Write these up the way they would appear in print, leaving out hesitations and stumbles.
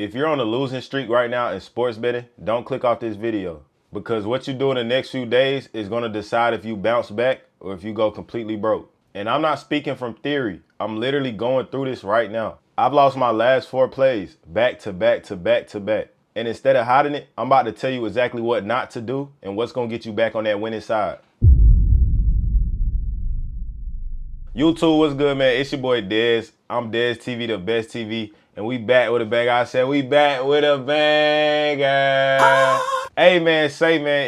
if you're on a losing streak right now in sports betting, don't click off this video, because what you do in the next few days is going to decide if you bounce back or if you go completely broke. And I'm not speaking from theory. I'm literally going through this right now. I've lost my last 4 plays back to back to back to back. And instead of hiding it, I'm about to tell you exactly what not to do and what's going to get you back on that winning side. YouTube, what's good, man? It's your boy Dez. I'm imdesTV, the best TV, and we back with a banger. I said we back with a banger. Hey, man,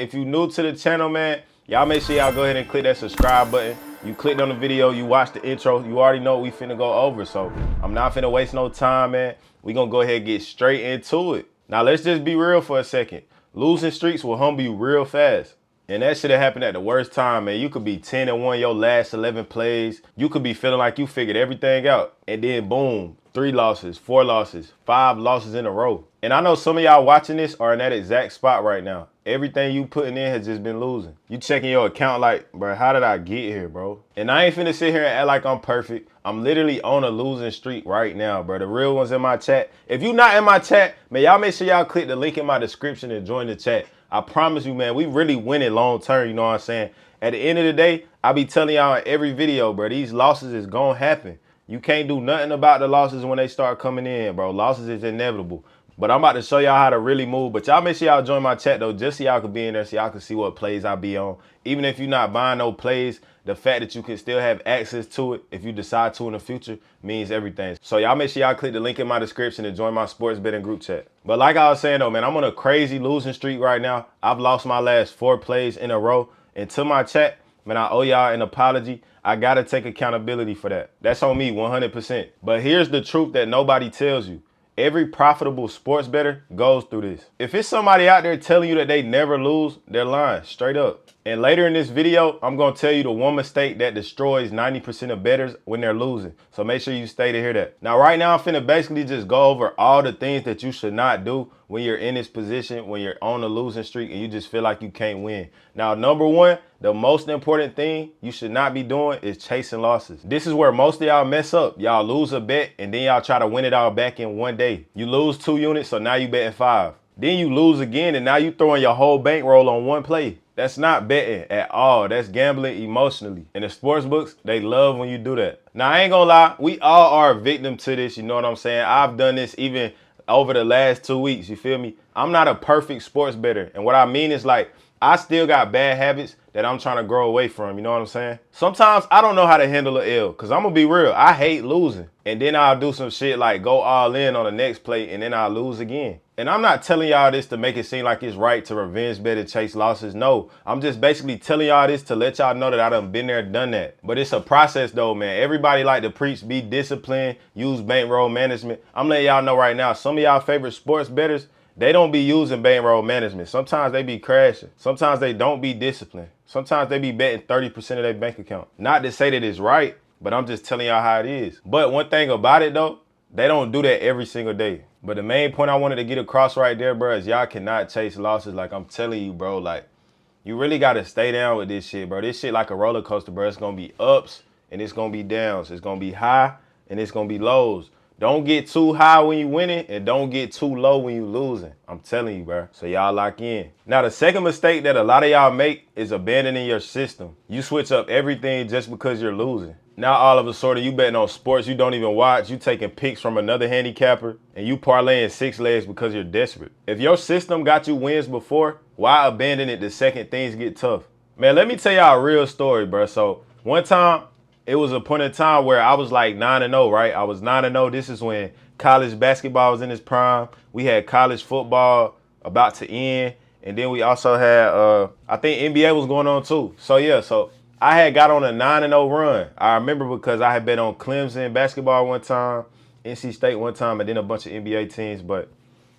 if you new to the channel, man, y'all make sure y'all go ahead and click that subscribe button. You clicked on the video, you watched the intro, you already know what we finna go over, so I'm not finna waste no time, man. We gonna go ahead and get straight into it. Now, let's just be real for a second. Losing streaks will humble you real fast. And that should have happened at the worst time, man. You could be 10-1 your last 11 plays. You could be feeling like you figured everything out. And then boom, 3 losses, 4 losses, 5 losses in a row. And I know some of y'all watching this are in that exact spot right now. Everything you putting in has just been losing. You checking your account like, bro, how did I get here, bro? And I ain't finna sit here and act like I'm perfect. I'm literally on a losing streak right now, bro. The real ones in my chat. If you not in my chat, man, y'all make sure y'all click the link in my description and join the chat. I promise you, man, we really winning long term, you know what I'm saying? At the end of the day, I be telling y'all in every video, bro, these losses is gonna happen. You can't do nothing about the losses when they start coming in, bro. Losses is inevitable. But I'm about to show y'all how to really move. But y'all make sure y'all join my chat, though, just so y'all can be in there, so y'all can see what plays I be on. Even if you're not buying no plays, the fact that you can still have access to it if you decide to in the future means everything. So y'all make sure y'all click the link in my description and join my sports betting group chat. But like I was saying, though, man, I'm on a crazy losing streak right now. I've lost my last 4 plays in a row. And to my chat, man, I owe y'all an apology. I got to take accountability for that. That's on me 100%. But here's the truth that nobody tells you. Every profitable sports bettor goes through this. If it's somebody out there telling you that they never lose, they're lying, straight up. And later in this video, I'm going to tell you the one mistake that destroys 90% of bettors when they're losing. So make sure you stay to hear that. Now, right now, I'm finna basically just go over all the things that you should not do when you're in this position, when you're on a losing streak and you just feel like you can't win. Now, number one, the most important thing you should not be doing is chasing losses. This is where most of y'all mess up. Y'all lose a bet and then y'all try to win it all back in one day. You lose 2 units, so now you betting 5. Then you lose again and now you throwing your whole bankroll on one play. That's not betting at all. That's gambling emotionally. And the sports books, they love when you do that. Now, I ain't gonna lie, we all are a victim to this, you know what I'm saying? I've done this even over the last 2 weeks, you feel me? I'm not a perfect sports bettor. And what I mean is, like, I still got bad habits that I'm trying to grow away from, you know what I'm saying? Sometimes I don't know how to handle an L, because I'm going to be real. I hate losing. And then I'll do some shit like go all in on the next play, and then I'll lose again. And I'm not telling y'all this to make it seem like it's right to revenge bet and chase losses. No, I'm just basically telling y'all this to let y'all know that I done been there, done that. But it's a process though, man. Everybody like to preach, be disciplined, use bankroll management. I'm letting y'all know right now, some of y'all favorite sports bettors, they don't be using bankroll management. Sometimes they be crashing. Sometimes they don't be disciplined. Sometimes they be betting 30% of their bank account. Not to say that it's right, but I'm just telling y'all how it is. But one thing about it though, they don't do that every single day. But the main point I wanted to get across right there, bro, is y'all cannot chase losses. Like I'm telling you, bro, like you really got to stay down with this shit, bro. This shit like a roller coaster, bro. It's going to be ups and it's going to be downs. It's going to be high and it's going to be lows. Don't get too high when you winning and don't get too low when you losing. I'm telling you, bro. So y'all lock in. Now, the second mistake that a lot of y'all make is abandoning your system. You switch up everything just because you're losing. Now, all of a sudden, you betting on sports you don't even watch. You taking picks from another handicapper and you parlaying 6 legs because you're desperate. If your system got you wins before, why abandon it the second things get tough? Man, let me tell y'all a real story, bro. So one time, it was a point in time where I was like 9-0, right? I was 9-0. This is when college basketball was in its prime. We had college football about to end. And then we also had, I think NBA was going on too. So yeah, so I had got on a 9-0 run. I remember because I had been on Clemson basketball one time, NC State one time, and then a bunch of NBA teams. But,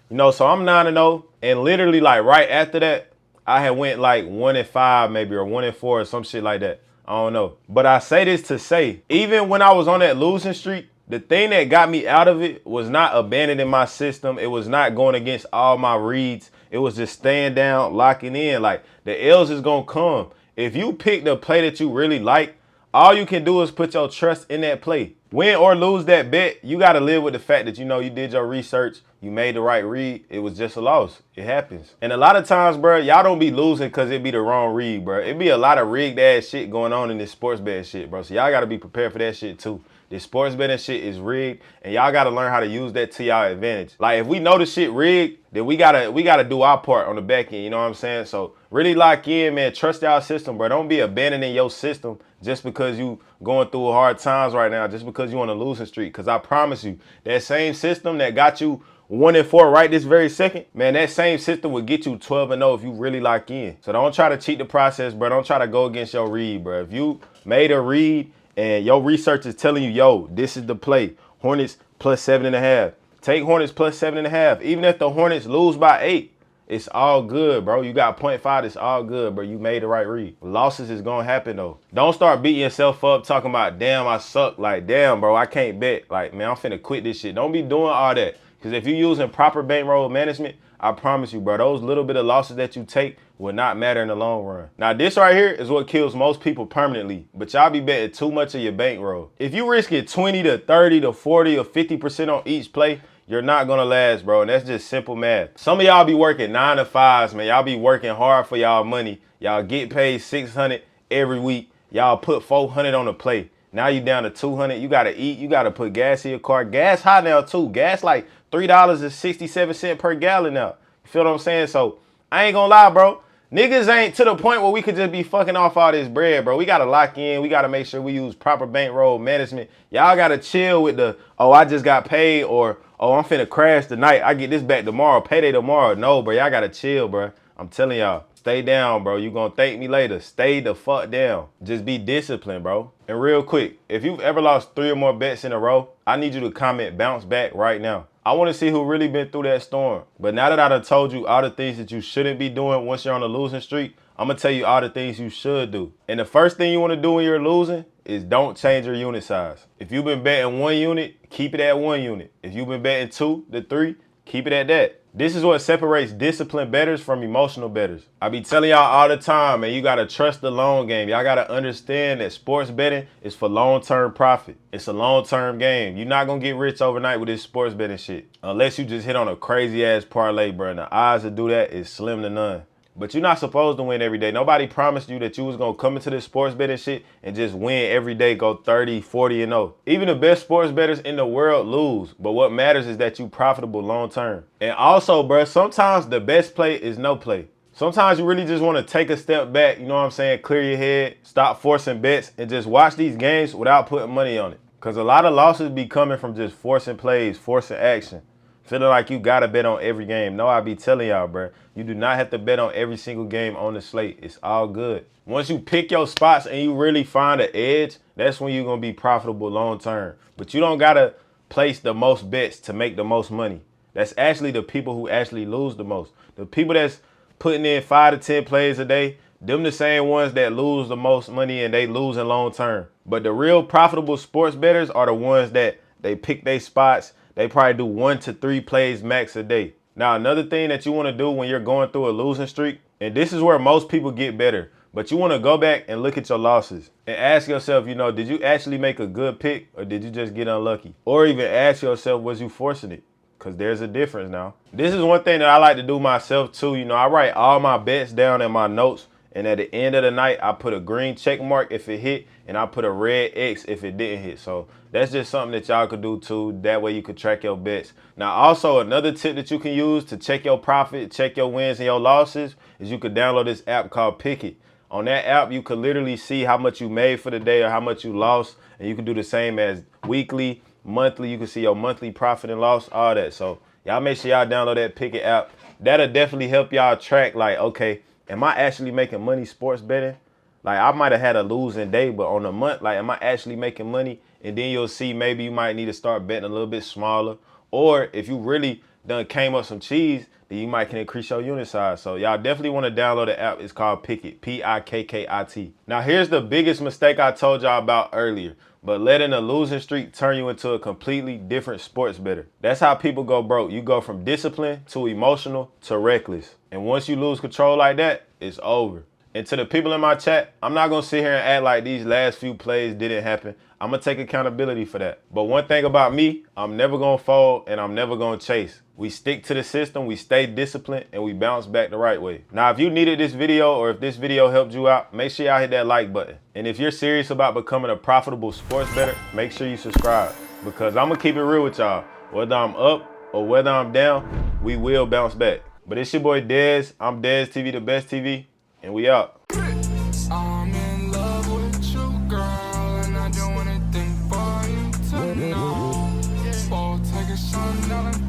you know, so I'm 9-0. And literally like right after that, I had went like 1-5 maybe or 1-4 or some shit like that. I don't know. But I say this to say, even when I was on that losing streak, the thing that got me out of it was not abandoning my system. It was not going against all my reads. It was just staying down, locking in. Like, the L's is going to come. If you pick the play that you really like, all you can do is put your trust in that play. Win or lose that bet, you got to live with the fact that, you know, you did your research, you made the right read. It was just a loss. It happens. And a lot of times, bro, y'all don't be losing because it be the wrong read, bro. It be a lot of rigged ass shit going on in this sports betting shit, bro. So y'all got to be prepared for that shit too. This sports betting shit is rigged, and y'all gotta learn how to use that to y'all advantage. Like, if we know the shit rigged, then we gotta do our part on the back end. You know what I'm saying? So really lock in, man. Trust y'all system, bro. Don't be abandoning your system just because you going through hard times right now, just because you on a losing streak. Cause I promise you, that same system that got you 1-4 right this very second, man, that same system will get you 12-0 if you really lock in. So don't try to cheat the process, bro. Don't try to go against your read, bro. If you made a read and your research is telling you, yo, this is the play, Hornets plus 7.5. Take Hornets plus 7.5. Even if the Hornets lose by 8, it's all good, bro. You got 0.5, it's all good, bro. You made the right read. Losses is gonna happen though. Don't start beating yourself up talking about, damn, I suck. Like, damn, bro, I can't bet. Like, man, I'm finna quit this shit. Don't be doing all that. Because if you're using proper bankroll management, I promise you, bro, those little bit of losses that you take will not matter in the long run. Now, this right here is what kills most people permanently, but y'all be betting too much of your bankroll. If you risk it 20 to 30 to 40 or 50% on each play, you're not gonna last, bro, and that's just simple math. Some of y'all be working 9 to 5s, man. Y'all be working hard for y'all money. Y'all get paid $600 every week. Y'all put $400 on the play. Now you down to $200. You gotta eat. You gotta put gas in your car. Gas high now too. Gas like $3.67 per gallon now. You feel what I'm saying? So I ain't gonna lie, bro. Niggas ain't to the point where we could just be fucking off all this bread, bro. We gotta lock in. We gotta make sure we use proper bankroll management. Y'all gotta chill with the, oh, I just got paid, or, oh, I'm finna crash tonight. I get this back tomorrow. Payday tomorrow. No, bro. Y'all gotta chill, bro. I'm telling y'all. Stay down, bro. You gonna thank me later. Stay the fuck down. Just be disciplined, bro. And real quick, if you've ever lost 3 or more bets in a row, I need you to comment bounce back right now. I want to see who really been through that storm. But now that I done told you all the things that you shouldn't be doing once you're on a losing streak, I'm going to tell you all the things you should do. And the first thing you want to do when you're losing is don't change your unit size. If you've been betting 1 unit, keep it at 1 unit. If you've been betting 2 to 3, keep it at that. This is what separates disciplined bettors from emotional bettors. I be telling y'all all the time, man, you got to trust the long game. Y'all got to understand that sports betting is for long-term profit. It's a long-term game. You're not going to get rich overnight with this sports betting shit. Unless you just hit on a crazy-ass parlay, bro. And the odds to do that is slim to none. But you're not supposed to win every day. Nobody promised you that you was going to come into this sports betting shit and just win every day, go 30, 40, and 0. Even the best sports bettors in the world lose. But what matters is that you profitable long term. And also, bro, sometimes the best play is no play. Sometimes you really just want to take a step back, you know what I'm saying? Clear your head, stop forcing bets, and just watch these games without putting money on it. Because a lot of losses be coming from just forcing plays, forcing action. Feeling like you gotta bet on every game. No, I be telling y'all, bro. You do not have to bet on every single game on the slate. It's all good. Once you pick your spots and you really find an edge, that's when you're gonna be profitable long term. But you don't gotta place the most bets to make the most money. That's actually the people who actually lose the most. The people that's putting in 5 to 10 plays a day, them the same ones that lose the most money and they lose in long term. But the real profitable sports bettors are the ones that they pick their spots. They probably do 1 to 3 plays max a day. Now, another thing that you want to do when you're going through a losing streak, and this is where most people get better, but you want to go back and look at your losses and ask yourself, you know, did you actually make a good pick or did you just get unlucky? Or even ask yourself, was you forcing it? Because there's a difference now. This is one thing that I like to do myself too. You know, I write all my bets down in my notes. And at the end of the night, I put a green check mark if it hit, and I put a red X if it didn't hit. So that's just something that y'all could do too. That way you could track your bets. Now, also another tip that you can use to check your profit, check your wins and your losses is you could download this app called Pick It. On that app, you could literally see how much you made for the day or how much you lost. And you can do the same as weekly, monthly. You can see your monthly profit and loss, all that. So y'all make sure y'all download that Pick It app. That'll definitely help y'all track like, okay, am I actually making money sports betting? Like, I might have had a losing day, but on a month, like, am I actually making money? And then you'll see maybe you might need to start betting a little bit smaller. Or if you really done came up some cheese, then you might can increase your unit size. So y'all definitely want to download the app. It's called Pick It, Pikkit. Now, here's the biggest mistake I told y'all about earlier, but letting a losing streak turn you into a completely different sports bettor. That's how people go broke. You go from disciplined to emotional to reckless. And once you lose control like that, it's over. And to the people in my chat, I'm not gonna sit here and act like these last few plays didn't happen. I'm gonna take accountability for that. But one thing about me, I'm never gonna fall and I'm never gonna chase. We stick to the system, we stay disciplined, and we bounce back the right way. Now, if you needed this video or if this video helped you out, make sure y'all hit that like button. And if you're serious about becoming a profitable sports bettor, make sure you subscribe, because I'm gonna keep it real with y'all. Whether I'm up or whether I'm down, we will bounce back. But it's your boy Dez. I'm imdesTV, the best TV, and we out. I'm in love with you, girl, and I do anything for you to know. Take a shot,